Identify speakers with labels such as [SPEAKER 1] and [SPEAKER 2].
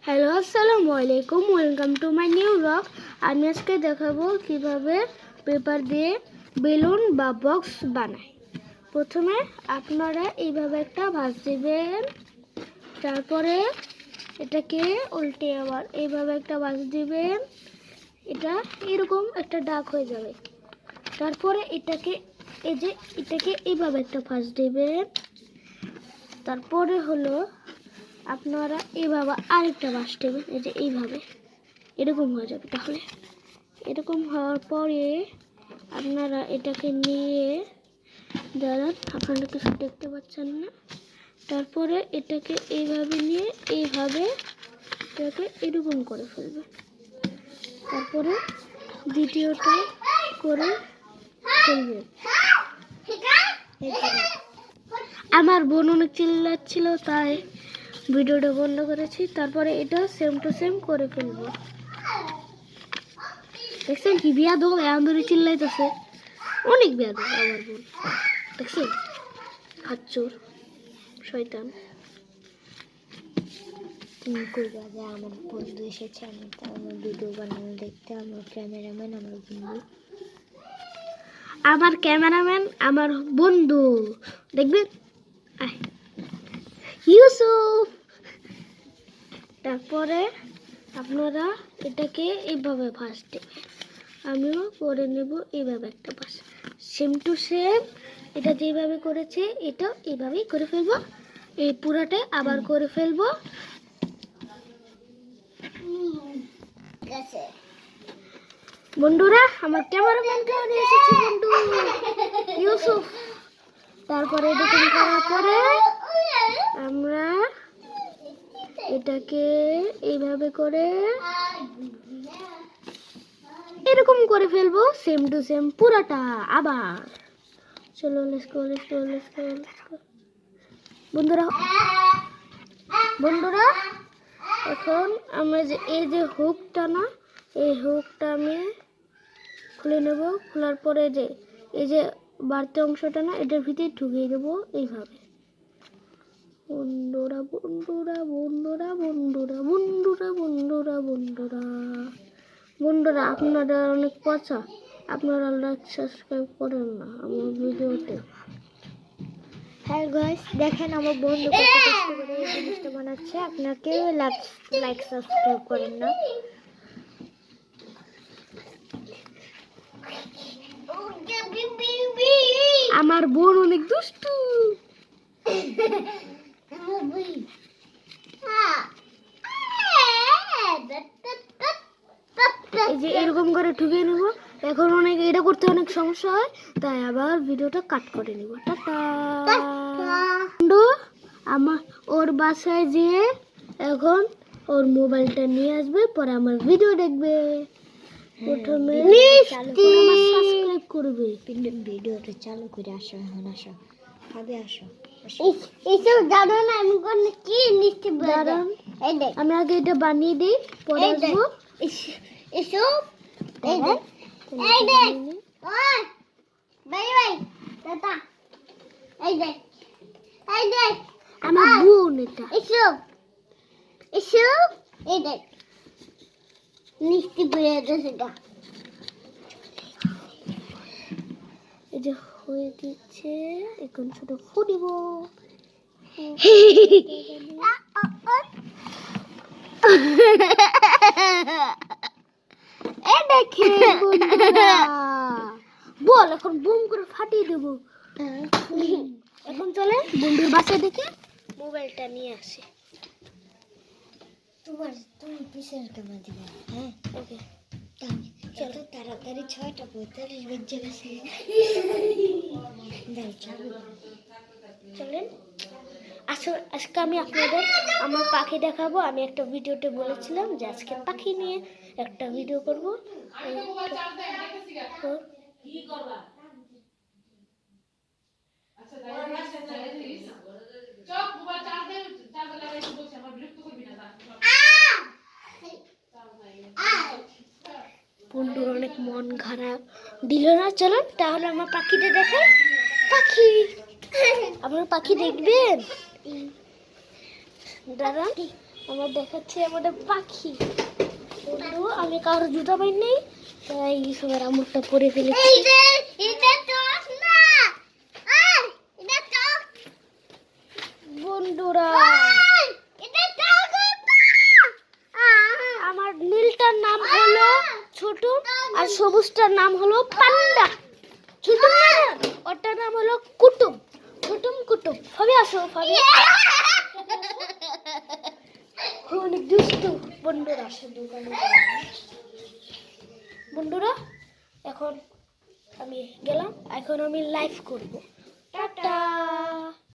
[SPEAKER 1] Hello আসসালামু আলাইকুম, welcome to my new blog. আমি আজকে দেখাবো কিভাবে পেপার দিয়ে বেলুন বা বক্স বানায়। প্রথমে আপনারা এইভাবে একটা ভাঁজ দিবেন, তারপরে এটাকে উল্টে আবার এইভাবে একটা ভাঁজ দিবেন, এটা এরকম একটা দাগ হয়ে যাবে। তারপরে এটাকে এইভাবে একটা ভাঁজ দিবেন, তারপরে হলো আপনারা এইভাবে আরেকটা বাঁশ দেবেন, এই যে এইভাবে এরকম হয়ে যাবে। তাহলে এরকম হওয়ার পরে আপনারা এটাকে নিয়ে দাঁড়ান, আপনারা কিছু দেখতে পাচ্ছেন না। তারপরে এটাকে এইভাবে নিয়ে এইভাবে এটাকে এরকম করে ফেলবে, তারপরে দ্বিতীয়টা করে ফেলবে। আমার বোন অনেক চিল্লাচ্ছিল, তাই ভিডিওটা বন্ধ করেছি। তারপরে এটা সেম টু সেম করে ফেলবো। দেখছেন কি বিয়াদব এমন ধরে চিল্লাইতেছে, অনেক বিয়াদব আমার বোন। দেখছেন হাচ্চুর শয়তান।
[SPEAKER 2] তুমি কইবা যে আমার বন্ধু এসেছে, আমার ভিডিও বানানো দেখতে, আমার ক্যামেরাম্যান আমার বন্ধু।
[SPEAKER 1] আমার ক্যামেরাম্যান আমার বন্ধু, দেখবেন ইউসুফ। তারপরে আপনারা এটাকে এইভাবে ভাঁজ দেবেন, আমিও করে নেব এইভাবে একটা ভাঁজ, সেম টু সেম। এটা যেভাবে করেছে এটা এইভাবেই করে ফেলবো, এই পুরাটা আবার করে ফেলবো। বন্ধুরা, আমার ক্যামেরাম্যানকে নিয়ে এসেছি বন্ধু ইউসুফ। তারপরে এরকম করার পরে আমরা এটাকে এইভাবে করে এরকম করে ফেলবো, সেম টু সেম পুরাটা আবার। চলো লেটস গো। বন্ধুরা এখন আমরা যে এই যে হুকটা না, এই হুকটা আমি খুলে নেব। খোলার পরে যে এই যে বাড়তি অংশটা না, এটার ভিতরে ঢুকিয়ে দেবো এইভাবে। বন্ধুরা বন্ধুরা বন্ধুরা বন্ধুরা বন্ধুরা বন্ধুরা বন্ধুরা বন্ধুরা আপনারা অনেক পচা, আপনারা লাইক সাবস্ক্রাইব করেন না আমার ভিডিওতে।
[SPEAKER 2] হ্যাঁ গাইস, দেখেন আমার বন্ধু কত কষ্ট করে এই জিনিসটা বানাচ্ছে, আপনারা কেউ লাইক সাবস্ক্রাইব করেন না।
[SPEAKER 1] আমার বোন অনেক দুষ্টু। এই যে এরকম করে ঢুকিয়ে নেব। এখন অনেক এটা করতে অনেক সমস্যা হয়, তাই আবার ভিডিওটা কাট করে নিব। টাটা। আমার ওর বাসায় যেয়ে এখন ওর মোবাইলটা নিয়ে আসবে, পরে আমার ভিডিও দেখবে। প্রথমে সাবস্ক্রাইব করবে।
[SPEAKER 2] ভিডিওটা চালু করে আসো, এখন আসো, ভাবে আসো।
[SPEAKER 1] এসব জানো না আমি কোন কি নিতে দাঁড়ান, আমি আগে এটা বানিয়ে দিই, পরে আসবো। এসব এই দেখ এই দেখ ওই বাই বাই টাটা। এই দেখ আমার বোন এটা। এসব এই দেখ মিষ্টি বেড়ে যাচ্ছে এটা। এই যে হয়ে দিচ্ছে, এখন শুধু ফুটিব। বল এখন বুম করে ফাটিয়ে দেবো। এখন চলে বন্ধুর বাসায় দেখে মোবাইলটা নিয়ে আসে।
[SPEAKER 2] তুমি পিছের ক্যামেরা দিবে। হ্যাঁ
[SPEAKER 1] ওকে
[SPEAKER 2] চলো তাড়াতাড়ি, 6:45 বেজে গেছে।
[SPEAKER 1] চলেন আজকে আমি আপনাদের আমার পাখি দেখাবো। আমি একটা ভিডিওতে বলেছিলাম যে আজকে পাখি নিয়ে একটা ভিডিও করব। বন্ধুর অনেক মন খারাপ, দিল না। চলুন তাহলে আমার পাখিটা দেখাই। পাখি, আপনার পাখি দেখবেন? দাঁড়ান আমার দেখাচ্ছি আমাদের পাখি। বন্ধু আমি কারোর জুতা পাই নেই, তাই সবার আমুরটা পরে ফেলেছি। বন্ধুরা আমার নীলটার নাম হলো ছোট আর সবুজটার নাম হলো পান্ডা। ছোট ওটার নাম হলো কুটুম। কুটুম ভাবে আসো ভাবে। অনেক দুষ্টু বন্ধুরা আসে দোকানে। বন্ধুরা এখন আমি গেলাম, এখন আমি লাইভ করব। টাটা।